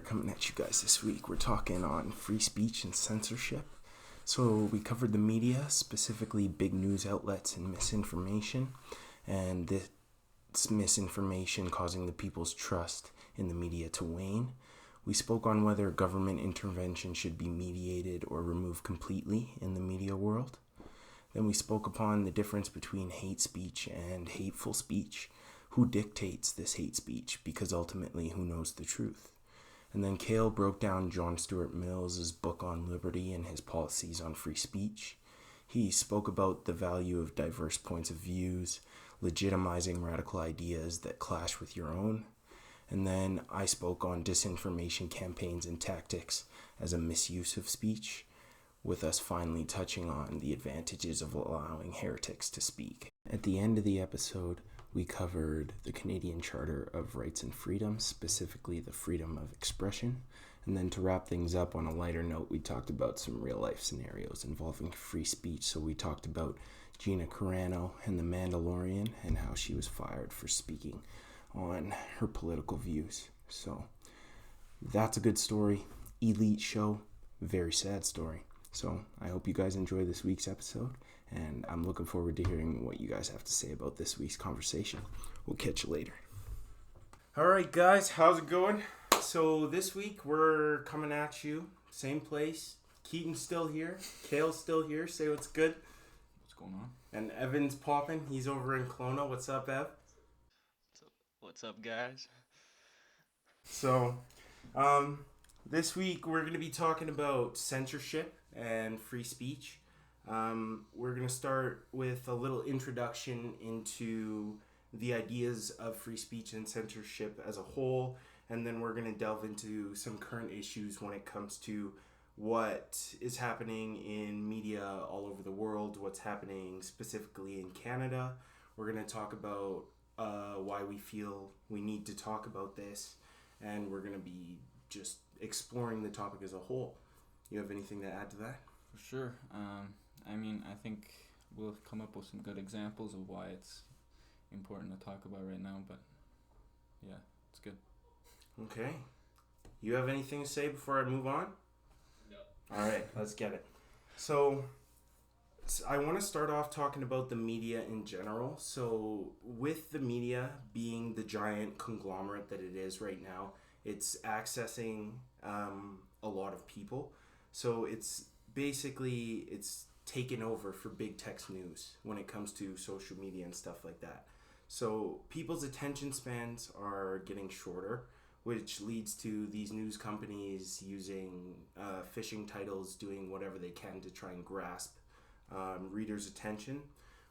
coming at you guys this week. We're talking on free speech and censorship. So we covered the media, specifically big news outlets and misinformation, and this misinformation causing the people's trust in the media to wane. We spoke on whether government intervention should be mediated or removed completely in the media world. Then we spoke upon the difference between hate speech and hateful speech. Who dictates this hate speech? Because ultimately, who knows the truth? And then Cale broke down John Stuart Mills' book on liberty and his policies on free speech. He spoke about the value of diverse points of views, legitimizing radical ideas that clash with your own. And then I spoke on disinformation campaigns and tactics as a misuse of speech, with us finally touching on the advantages of allowing heretics to speak. At the end of the episode, we covered the Canadian Charter of Rights and Freedoms, specifically the freedom of expression. And then to wrap things up on a lighter note, we talked about some real-life scenarios involving free speech. So we talked about Gina Carano and The Mandalorian and how she was fired for speaking on her political views. So that's a good story. Elite show. Very sad story. So I hope you guys enjoy this week's episode, and I'm looking forward to hearing what you guys have to say about this week's conversation. We'll catch you later. All right, guys, how's it going? So this week we're coming at you, same place. Keaton's still here. Kale's still here. Say what's good. What's going on? And Evan's popping. He's over in Kelowna. What's up, Ev? What's up, guys? So, this week we're going to be talking about censorship and free speech. We're going to start with a little introduction into the ideas of free speech and censorship as a whole, and then we're going to delve into some current issues when it comes to what is happening in media all over the world, what's happening specifically in Canada. We're going to talk about why we feel we need to talk about this, and we're going to be just exploring the topic as a whole. You have anything to add to that? For sure. I think we'll come up with some good examples of why it's important to talk about right now, but yeah, it's good. Okay. You have anything to say before I move on? No. All right, let's get it. So I want to start off talking about the media in general. So with the media being the giant conglomerate that it is right now, it's accessing a lot of people. So it's taken over for big tech news when it comes to social media and stuff like that. So people's attention spans are getting shorter, which leads to these news companies using phishing titles, doing whatever they can to try and grasp readers' attention,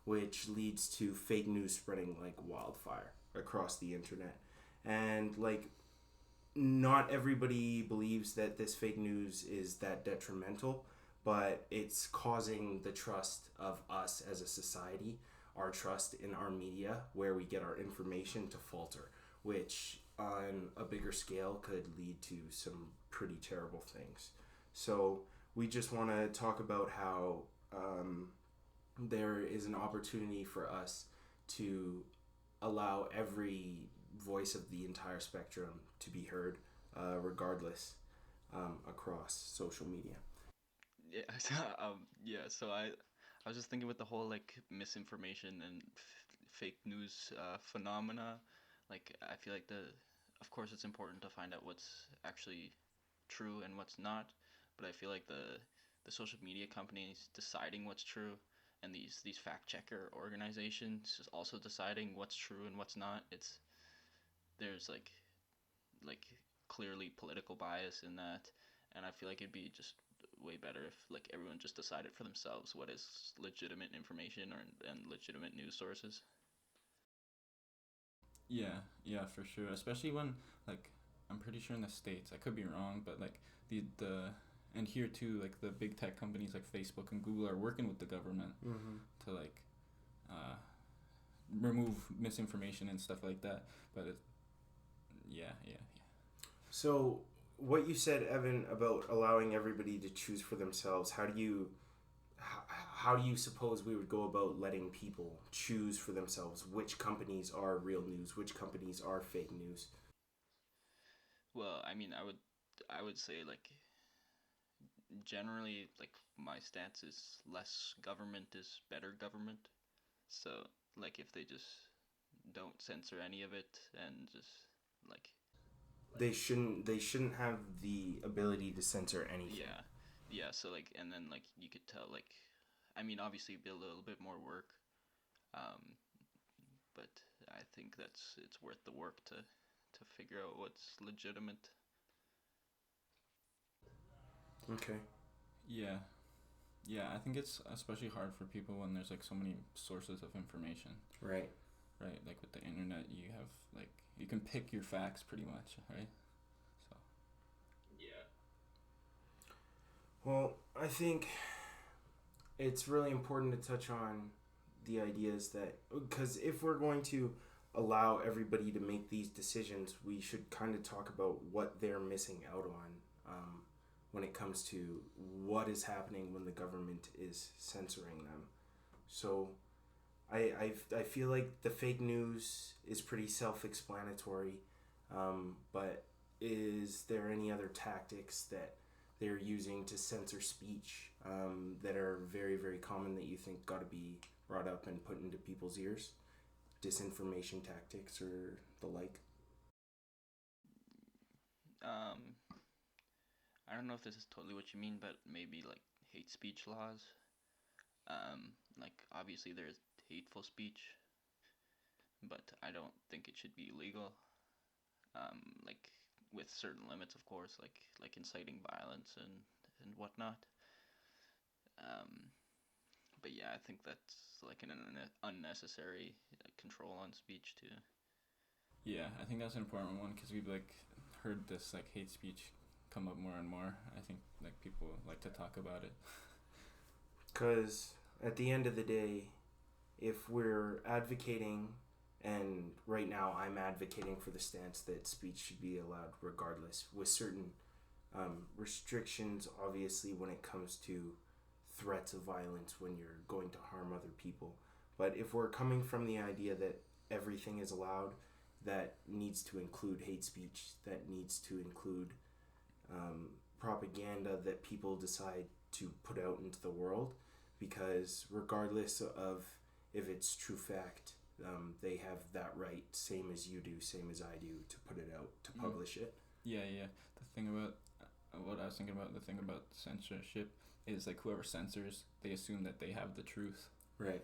which leads to fake news spreading like wildfire across the internet. And not everybody believes that this fake news is that detrimental, but it's causing the trust of us as a society, our trust in our media, where we get our information, to falter, which on a bigger scale could lead to some pretty terrible things. So we just want to talk about how there is an opportunity for us to allow every voice of the entire spectrum to be heard, regardless, across social media. So I was just thinking with the whole misinformation and fake news phenomena. I feel like of course it's important to find out what's actually true and what's not, but I feel like the social media companies deciding what's true, and these fact checker organizations is also deciding what's true and what's not. There's clearly political bias in that, and I feel like it'd be just way better if everyone just decided for themselves what is legitimate information and legitimate news sources. Yeah, for sure. Especially when I'm pretty sure in the States, I could be wrong, but the and here too, the big tech companies like Facebook and Google are working with the government to remove misinformation and stuff like that. But yeah. So what you said, Evan, about allowing everybody to choose for themselves, how do you suppose we would go about letting people choose for themselves which companies are real news, which companies are fake news? Well, I mean, I would say like generally like my stance is less government is better government. So like if they just don't censor any of it and just like They shouldn't have the ability to censor anything. yeah, so like and then like you could tell like I mean obviously it'd be a little bit more work, um, but I think it's worth the work to figure out what's legitimate. Okay. Yeah, yeah. I think it's especially hard for people when there's like so many sources of information, Right. right? Like with the internet, you have like you can pick your facts pretty much, right? So Well, I think it's really important to touch on the ideas that, because if we're going to allow everybody to make these decisions, we should kind of talk about what they're missing out on, when it comes to what is happening when the government is censoring them. So I feel like the fake news is pretty self-explanatory, but is there any other tactics that they're using to censor speech, that are very, very common that you think got to be brought up and put into people's ears? Disinformation tactics or the like? Um, I don't know if this is totally what you mean, but maybe like hate speech laws. Like obviously there's hateful speech, but I don't think it should be illegal. Like with certain limits, of course, like inciting violence and whatnot. Um, but yeah, I think that's like an unnecessary control on speech too. yeah, I think that's an important one because we've like heard this like hate speech come up more and more. I think like people like to talk about it. Because at the end of the day, if we're advocating, and right now I'm advocating for the stance that speech should be allowed regardless, with certain restrictions, obviously, when it comes to threats of violence when you're going to harm other people. But if we're coming from the idea that everything is allowed, that needs to include hate speech, that needs to include propaganda that people decide to put out into the world, because regardless of if it's true fact, they have that right, same as you do, same as I do, to put it out, to publish it. Yeah, yeah. The thing about what I was thinking about, the thing about censorship is like whoever censors, they assume that they have the truth. Right.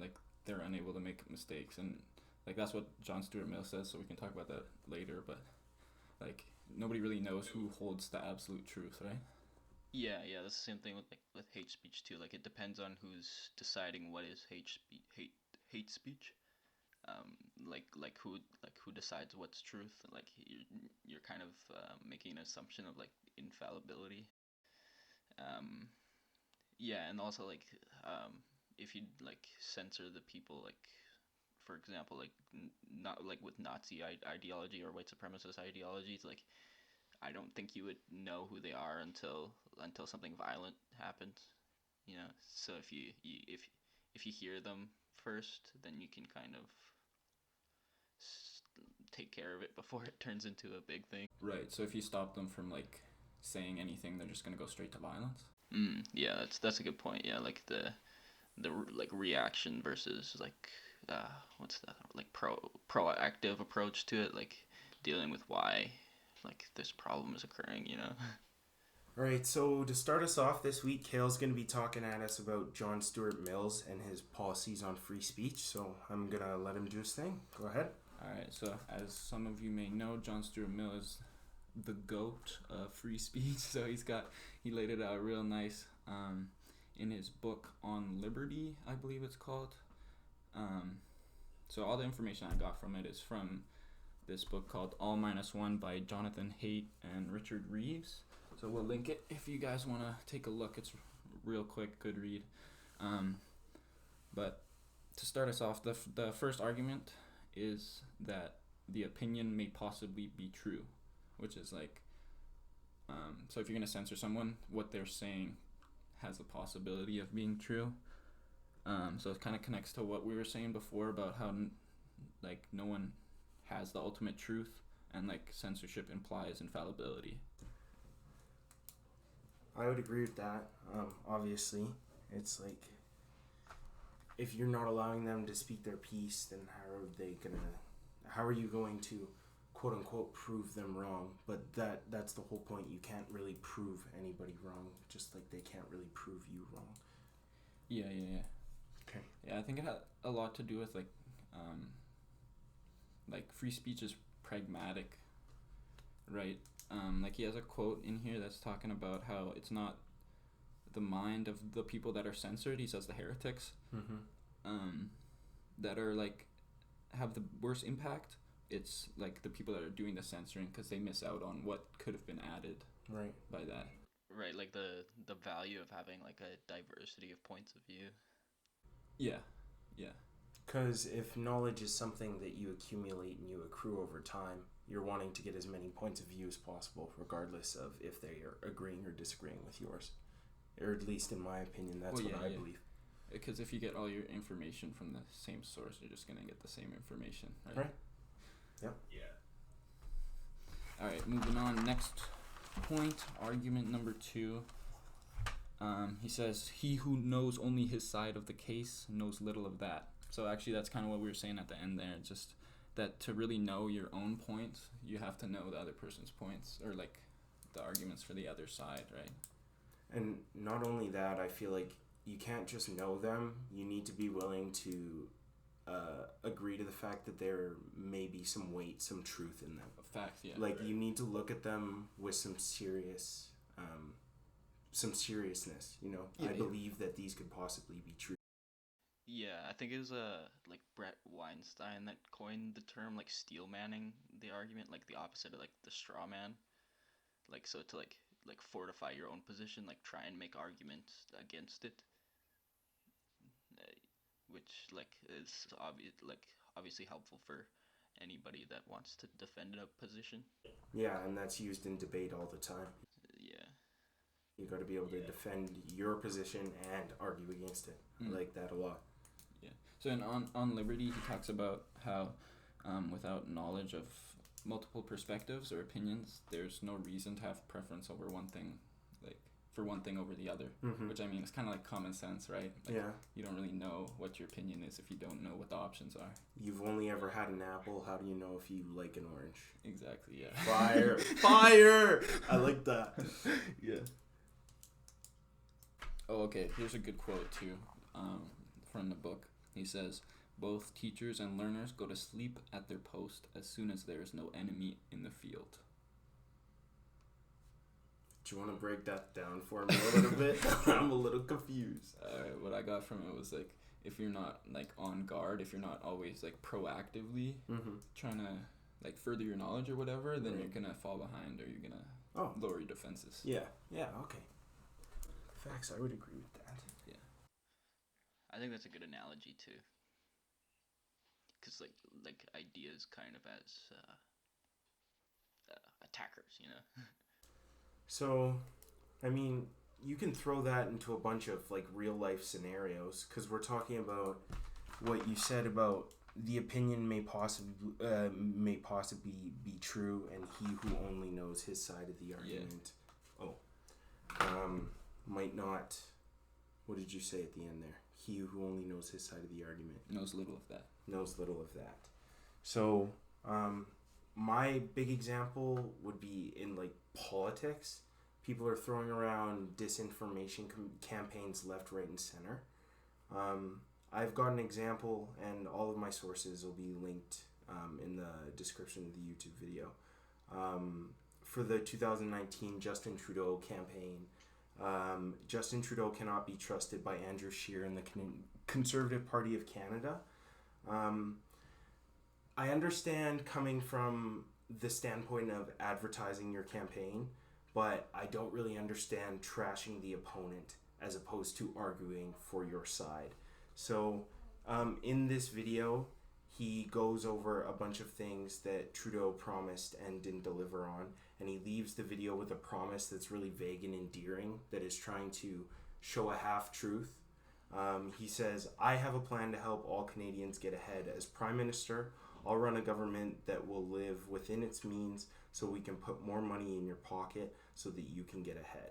Like they're unable to make mistakes, and like that's what John Stuart Mills says. So we can talk about that later. But like nobody really knows who holds the absolute truth, right? Yeah, yeah, that's the same thing with like with hate speech too. Like it depends on who's deciding what is hate speech. Like who decides what's truth. Like you're kind of making an assumption of like infallibility. Um, yeah, and also like if you like censor the people like for example like not like with Nazi ideology or white supremacist ideologies like I don't think you would know who they are until something violent happens. You know, so if you hear them first, then you can kind of take care of it before it turns into a big thing. Right. So if you stop them from like saying anything, they're just gonna go straight to violence. Yeah, that's a good point. Yeah, like the like reaction versus like what's that like proactive approach to it, like dealing with why like this problem is occurring. You know. Right, so to start us off this week, Kale's going to be talking at us about John Stuart Mills and his policies on free speech, so I'm going to let him do his thing. Go ahead. Alright, so as some of you may know, John Stuart Mill is the GOAT of free speech. So he laid it out real nice in his book on liberty, I believe it's called. So all the information I got from it is from this book called All Minus One by Jonathan Haidt and Richard Reeves. So we'll link it if you guys want to take a look. It's real quick, good read. But to start us off, the first argument is that the opinion may possibly be true, which is like, so if you're going to censor someone, what they're saying has the possibility of being true. So it kind of connects to what we were saying before about how like no one has the ultimate truth, and like censorship implies infallibility. I would agree with that. Obviously, it's like if you're not allowing them to speak their piece, then how are you going to quote unquote prove them wrong? But that's the whole point. You can't really prove anybody wrong, just like they can't really prove you wrong. Yeah. Okay. Yeah, I think it had a lot to do with like free speech is pragmatic, right? Like he has a quote in here that's talking about how it's not the mind of the people that are censored. He says the heretics, that are like have the worst impact. It's like the people that are doing the censoring because they miss out on what could have been added Right. by that. Right, like the value of having like a diversity of points of view. Yeah. Because if knowledge is something that you accumulate and you accrue over time, you're wanting to get as many points of view as possible, regardless of if they are agreeing or disagreeing with yours. Or at least in my opinion, that's what I believe. Because if you get all your information from the same source, you're just going to get the same information, right? Yep. Yeah. All right, moving on. Next point, argument number 2. He says, he who knows only his side of the case knows little of that. So actually that's kind of what we were saying at the end there. Just that to really know your own point, you have to know the other person's points, or like the arguments for the other side, right? And not only that, I feel like you can't just know them. You need to be willing to agree to the fact that there may be some weight, some truth in them. Facts, yeah. Like, you need to look at them with some seriousness, you know? I believe that these could possibly be true. Yeah, I think it was like Brett Weinstein that coined the term like steel manning the argument, like the opposite of like the straw man. Like, so to like fortify your own position, like try and make arguments against it, which like is obviously helpful for anybody that wants to defend a position. Yeah, and that's used in debate all the time. Yeah. You got to be able to defend your position and argue against it. I like that a lot. Yeah. So on Liberty, he talks about how without knowledge of multiple perspectives or opinions, there's no reason to have preference over one thing, like for one thing over the other, which I mean, it's kind of like common sense, right? Like, yeah. You don't really know what your opinion is if you don't know what the options are. You've only ever had an apple. How do you know if you like an orange? Exactly, yeah. Fire! I like that. Yeah. Oh, okay. Here's a good quote, too, from the book. He says, both teachers and learners go to sleep at their post as soon as there is no enemy in the field. Do you want to break that down for me a little bit? I'm a little confused. Alright, what I got from it was like, if you're not like on guard, if you're not always like proactively trying to like further your knowledge or whatever, then you're gonna fall behind, or you're gonna lower your defenses. Yeah, okay. Facts, I would agree with that. Yeah. I think that's a good analogy too. Because like ideas kind of as attackers, you know. So, I mean, you can throw that into a bunch of like real life scenarios, because we're talking about what you said about the opinion may possibly be true, and he who only knows his side of the argument, might not. What did you say at the end there? He who only knows his side of the argument knows little of that. So, my big example would be in like politics. People are throwing around disinformation campaigns left, right, and center. I've got an example, and all of my sources will be linked in the description of the YouTube video. For the 2019 Justin Trudeau campaign, Justin Trudeau Cannot Be Trusted by Andrew Scheer in the Conservative Party of Canada. I understand coming from the standpoint of advertising your campaign, but I don't really understand trashing the opponent as opposed to arguing for your side. So in this video, he goes over a bunch of things that Trudeau promised and didn't deliver on, and he leaves the video with a promise that's really vague and endearing, that is trying to show a half-truth. He says, I have a plan to help all Canadians get ahead. As Prime Minister, I'll run a government that will live within its means so we can put more money in your pocket so that you can get ahead.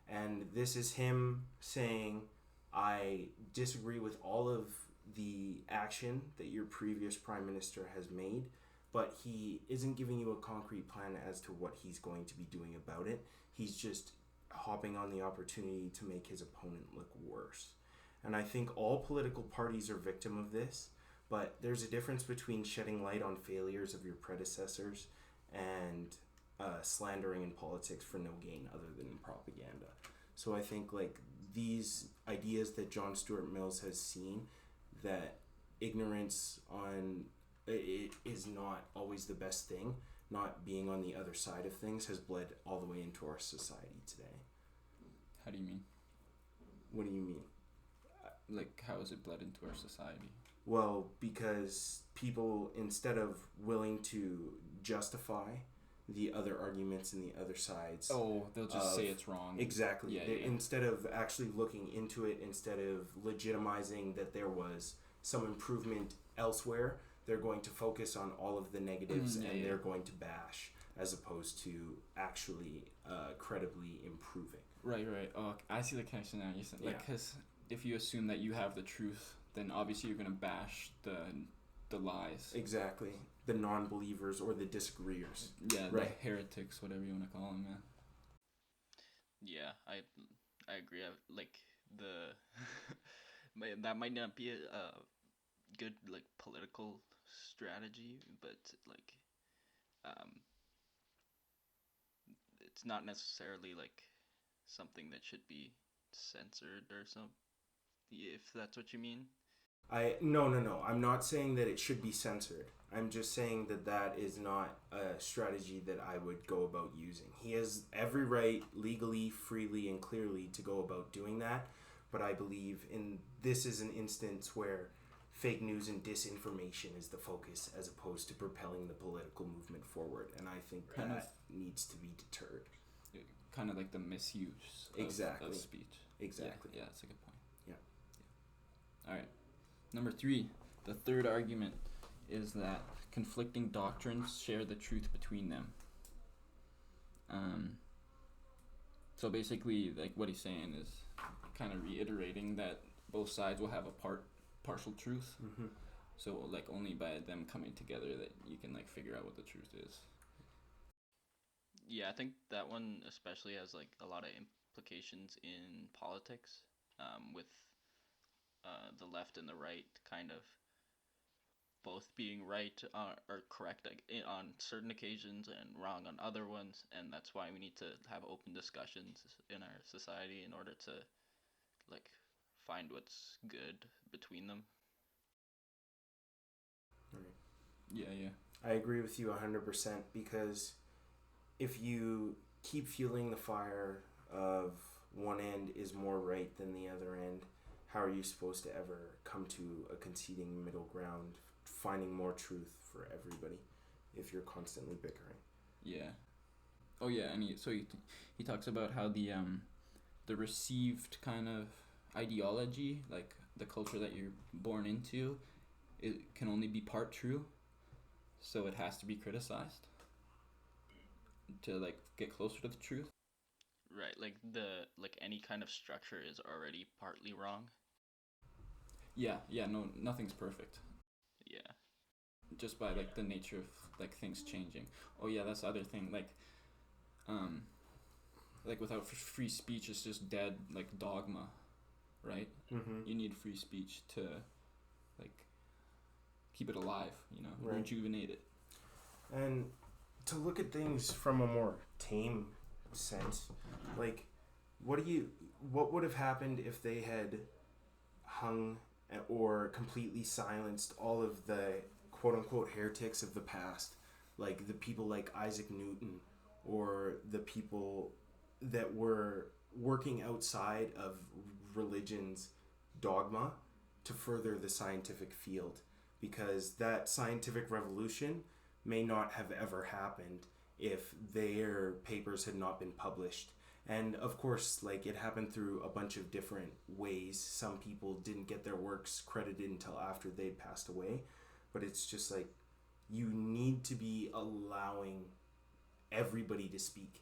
And this is him saying, I disagree with all of the action that your previous prime minister has made, but he isn't giving you a concrete plan as to what he's going to be doing about it. He's just hopping on the opportunity to make his opponent look worse. And I think all political parties are victim of this, but there's a difference between shedding light on failures of your predecessors and slandering in politics for no gain other than propaganda. So I think like these ideas that John Stuart Mills has seen, that ignorance on it is not always the best thing, not being on the other side of things, has bled all the way into our society today. How do you mean? What do you mean? Like, how is it bled into our society? Well, because people, instead of willing to justify the other arguments and the other sides, they'll just say it's wrong. Exactly. Instead of actually looking into it, instead of legitimizing that there was some improvement elsewhere, they're going to focus on all of the negatives they're going to bash, as opposed to actually credibly improving. Right. Oh, I see the connection now. You said, because if you assume that you have the truth, then obviously you're going to bash the lies. Exactly. The non-believers or the disagreeers. Yeah, right. The heretics, whatever you want to call them, man. Yeah, I agree. That might not be a good like political strategy, but like it's not necessarily like something that should be censored or something, if that's what you mean. No. I'm not saying that it should be censored. I'm just saying that is not a strategy that I would go about using. He has every right, legally, freely, and clearly, to go about doing that. But I believe this is an instance where fake news and disinformation is the focus, as opposed to propelling the political movement forward. And I think that needs to be deterred. Kind of like the misuse of speech. Exactly. Yeah, that's a good point. Yeah. All right. Number 3, the third argument is that conflicting doctrines share the truth between them. So basically, like what he's saying is kind of reiterating that both sides will have a partial truth. Mm-hmm. So like only by them coming together that you can like figure out what the truth is. Yeah, I think that one especially has like a lot of implications in politics, with the left and the right kind of both being right or correct on certain occasions and wrong on other ones, and that's why we need to have open discussions in our society in order to like find what's good between them. Right. Yeah. I agree with you 100%, because if you keep fueling the fire of one end is more right than the other end, how are you supposed to ever come to a conceding middle ground, finding more truth for everybody, if you're constantly bickering? Yeah. Oh yeah, and he talks about how the received kind of ideology, like the culture that you're born into, it can only be part true, so it has to be criticized to like get closer to the truth. Right, like any kind of structure is already partly wrong. Yeah, no, nothing's perfect. Yeah. Just by like the nature of like things changing. Oh yeah, that's the other thing. Like without free speech, it's just dead like dogma, right? Mm-hmm. You need free speech to like keep it alive, right. Rejuvenate it. And to look at things from a more tame sense, like what would have happened if they had hung or completely silenced all of the quote-unquote heretics of the past, like the people like Isaac Newton, or the people that were working outside of religion's dogma to further the scientific field, because that scientific revolution may not have ever happened if their papers had not been published. And of course, like, it happened through a bunch of different ways. Some people didn't get their works credited until after they'd passed away. But it's just like, you need to be allowing everybody to speak.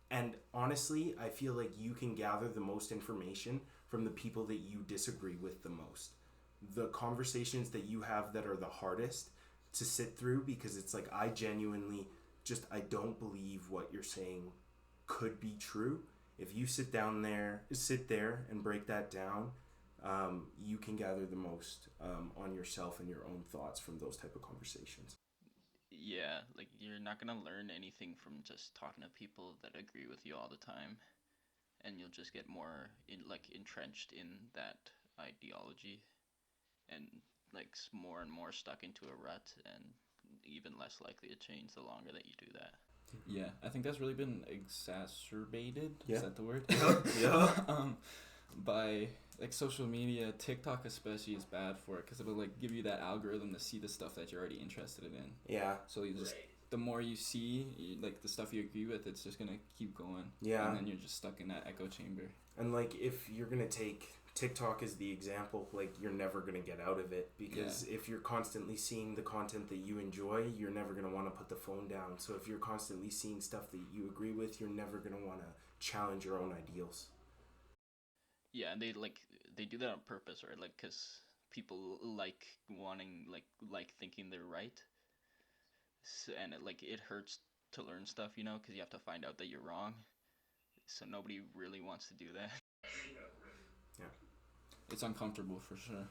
And honestly, I feel like you can gather the most information from the people that you disagree with the most. The conversations that you have that are the hardest to sit through, because it's like, I genuinely I don't believe what you're saying could be true. If you sit there and break that down, you can gather the most on yourself and your own thoughts from those type of conversations. Yeah, like you're not gonna learn anything from just talking to people that agree with you all the time, and you'll just get more entrenched in that ideology, and more and more stuck into a rut, and even less likely to change the longer that you do that. Yeah, I think that's really been exacerbated. Yeah. Is that the word? Yeah. By like social media, TikTok especially is bad for it because it'll like give you that algorithm to see the stuff that you're already interested in. Yeah. So you just the more you see, like the stuff you agree with, it's just gonna keep going. Yeah. And then you're just stuck in that echo chamber. And like, if you're gonna take TikTok as the example, like, you're never gonna get out of it, because if you're constantly seeing the content that you enjoy, you're never gonna want to put the phone down. So if you're constantly seeing stuff that you agree with, you're never gonna want to challenge your own ideals. Yeah, and they do that on purpose, right? Like, because people like wanting thinking they're right, and it hurts to learn stuff, because you have to find out that you're wrong. So nobody really wants to do that. Yeah. It's uncomfortable for sure.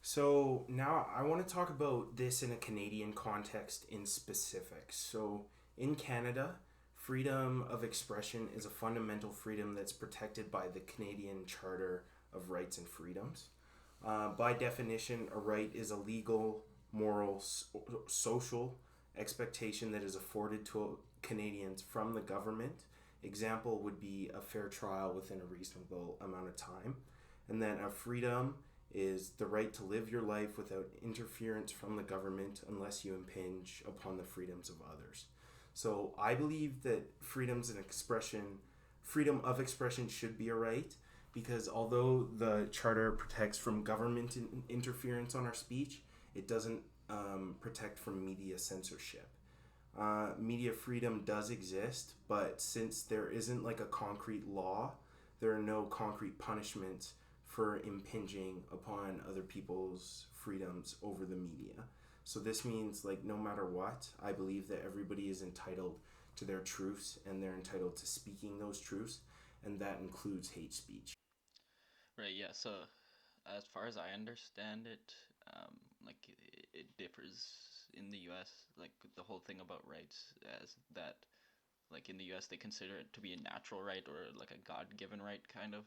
So now I want to talk about this in a Canadian context in specific. So in Canada, freedom of expression is a fundamental freedom that's protected by the Canadian Charter of Rights and Freedoms. By definition, a right is a legal, moral, social expectation that is afforded to Canadians from the government. Example would be a fair trial within a reasonable amount of time. And then a freedom is the right to live your life without interference from the government unless you impinge upon the freedoms of others. So I believe that freedom of expression should be a right, because although the Charter protects from government interference on our speech, it doesn't protect from media censorship. Media freedom does exist, but since there isn't like a concrete law, there are no concrete punishments for impinging upon other people's freedoms over the media. So this means, like, no matter what, I believe that everybody is entitled to their truths, and they're entitled to speaking those truths, and that includes hate speech. Right, yeah, so as far as I understand it, it differs in the US. Like, the whole thing about rights as that, like, in the US they consider it to be a natural right, or like a God-given right, kind of.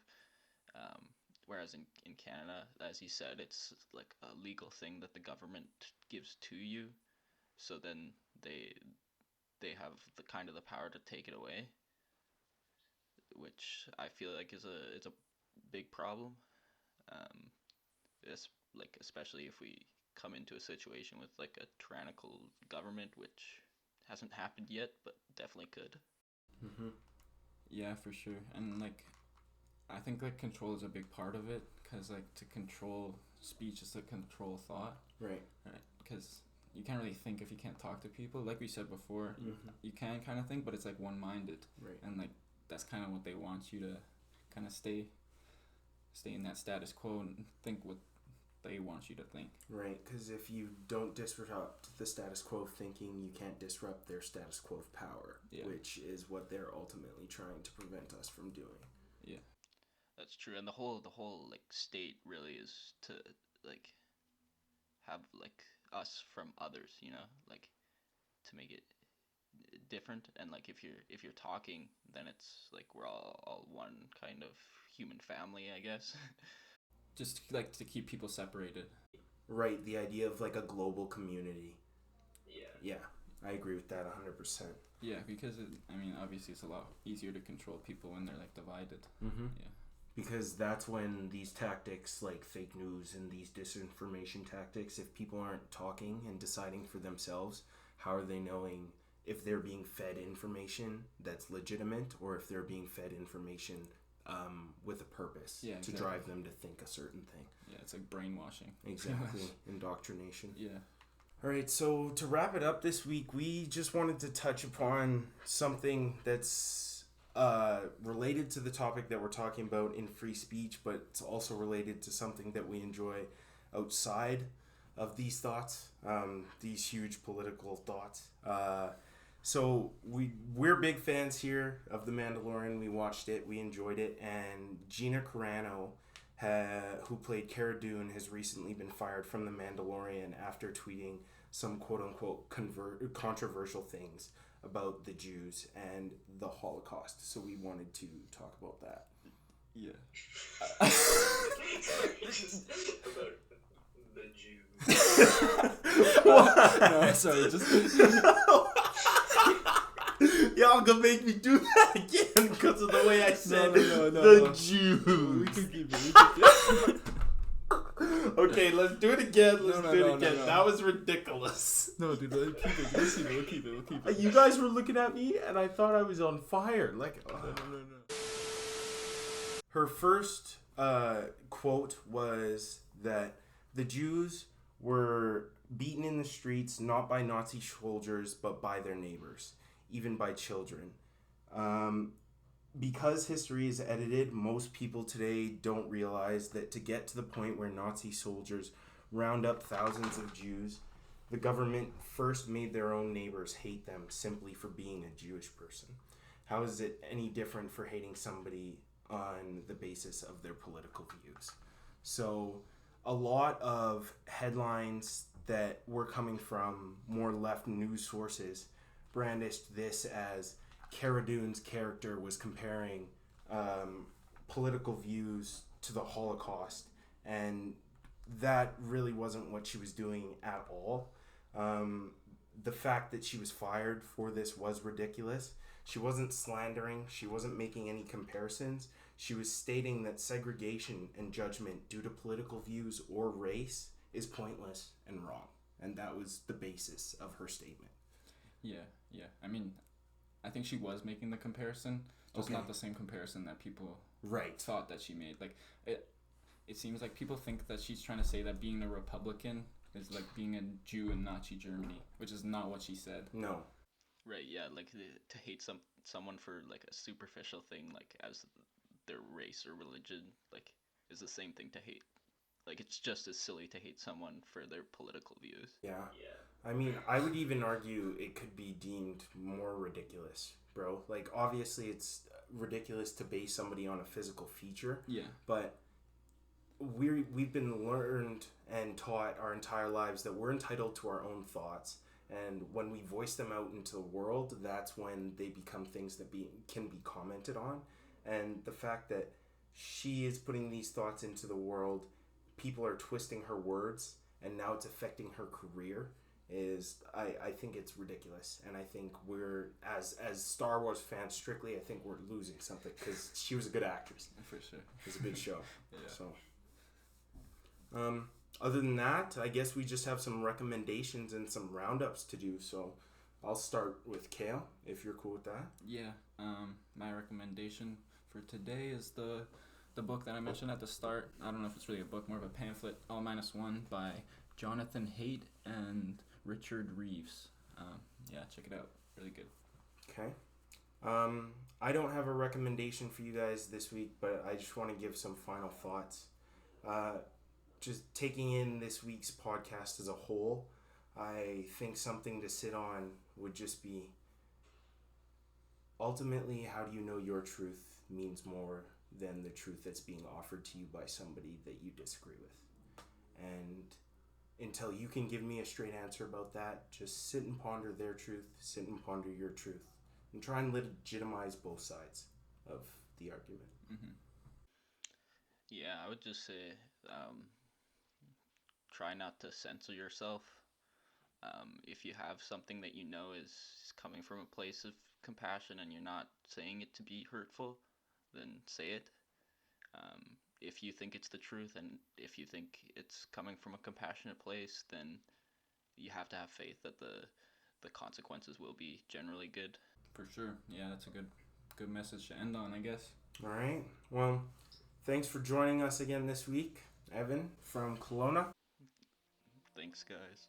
Whereas in Canada, as you said, it's like a legal thing that the government gives to you. So then they have the power to take it away, which I feel like it's a big problem. Um, it's especially if we come into a situation with like a tyrannical government, which hasn't happened yet, but definitely could. Mm-hmm. Yeah, for sure. And like, I think like control is a big part of it, because like to control speech is to control thought. Right. Right. Because you can't really think if you can't talk to people. Like we said before, Mm-hmm. you can kind of think, but it's like one-minded. Right. And like that's kind of what they want you to kind of stay in that status quo and think what they want you to think. Right, because if you don't disrupt the status quo of thinking, you can't disrupt their status quo of power, which is what they're ultimately trying to prevent us from doing. Yeah. That's true, and the whole like state really is to like have like us from others, like to make it different. And like if you're talking, then it's like we're all one kind of human family, I guess. Just like to keep people separated. Right, the idea of like a global community. Yeah, I agree with that 100%. Yeah, because obviously it's a lot easier to control people when they're like divided. Mm-hmm. Yeah. Because that's when these tactics like fake news and these disinformation tactics, if people aren't talking and deciding for themselves, how are they knowing if they're being fed information that's legitimate, or if they're being fed information with a purpose to drive them to think a certain thing? Yeah, it's like brainwashing. Exactly. Indoctrination. Yeah. All right, so to wrap it up this week, we just wanted to touch upon something that's related to the topic that we're talking about in free speech, but it's also related to something that we enjoy outside of these thoughts, these huge political thoughts. So we're big fans here of The Mandalorian. We watched it, we enjoyed it, and Gina Carano, who played Cara Dune, has recently been fired from The Mandalorian after tweeting some quote-unquote controversial things about the Jews and the Holocaust. So we wanted to talk about that. Yeah. About the Jews. No, sorry, just... Y'all gonna make me do that again because of the way I said no. Jews. We can keep it. Okay, let's do it again. Let's do it again. No. That was ridiculous. No, dude, we'll keep it. You guys were looking at me and I thought I was on fire. Like, No. Her first quote was that the Jews were beaten in the streets not by Nazi soldiers but by their neighbors, even by children. Because history is edited, most people today don't realize that to get to the point where Nazi soldiers round up thousands of Jews, the government first made their own neighbors hate them simply for being a Jewish person. How is it any different for hating somebody on the basis of their political views? So a lot of headlines that were coming from more left news sources brandished this as Cara Dune's character was comparing political views to the Holocaust, and that really wasn't what she was doing at all. The fact that she was fired for this was ridiculous. She wasn't slandering, she wasn't making any comparisons. She was stating that segregation and judgment due to political views or race is pointless and wrong. And that was the basis of her statement. Yeah. I mean, I think she was making the comparison, just not the same comparison that people thought that she made. Like, it seems like people think that she's trying to say that being a Republican is like being a Jew in Nazi Germany, which is not what she said. No. Right, yeah, like to hate someone for like a superficial thing, like as their race or religion, like is the same thing to hate. Like it's just as silly to hate someone for their political views. Yeah. I mean, I would even argue it could be deemed more ridiculous, bro. Like, obviously it's ridiculous to base somebody on a physical feature. Yeah. But we've been learned and taught our entire lives that we're entitled to our own thoughts. And when we voice them out into the world, that's when they become things that can be commented on. And the fact that she is putting these thoughts into the world, people are twisting her words, and now it's affecting her career, I think it's ridiculous. And I think we're, as Star Wars fans strictly, I think we're losing something, because she was a good actress. For sure. It was a good show. Yeah. So, other than that, I guess we just have some recommendations and some roundups to do. So I'll start with Kale, if you're cool with that. Yeah. My recommendation for today is the book that I mentioned at the start. I don't know if it's really a book, more of a pamphlet, All Minus One by Jonathan Haidt and Richard Reeves. Yeah, check it out. Really good. Okay. I don't have a recommendation for you guys this week, but I just want to give some final thoughts. Just taking in this week's podcast as a whole, I think something to sit on would just be, ultimately, how do you know your truth means more than the truth that's being offered to you by somebody that you disagree with? And until you can give me a straight answer about that, just sit and ponder their truth, sit and ponder your truth, and try and legitimize both sides of the argument. Mm-hmm. Yeah, I would just say try not to censor yourself. If you have something that you know is coming from a place of compassion and you're not saying it to be hurtful, then say it. If you think it's the truth and if you think it's coming from a compassionate place, then you have to have faith that the consequences will be generally good. For sure. Yeah, that's a good message to end on, I guess. All right. Well, thanks for joining us again this week, Evan from Kelowna. Thanks, guys.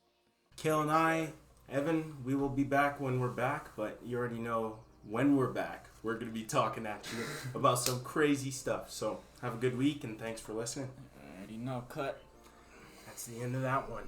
Kale and I, Evan, we will be back when we're back, but you already know when we're back. we're going to be talking at you about some crazy stuff. So have a good week, and thanks for listening. I already know, cut. That's the end of that one.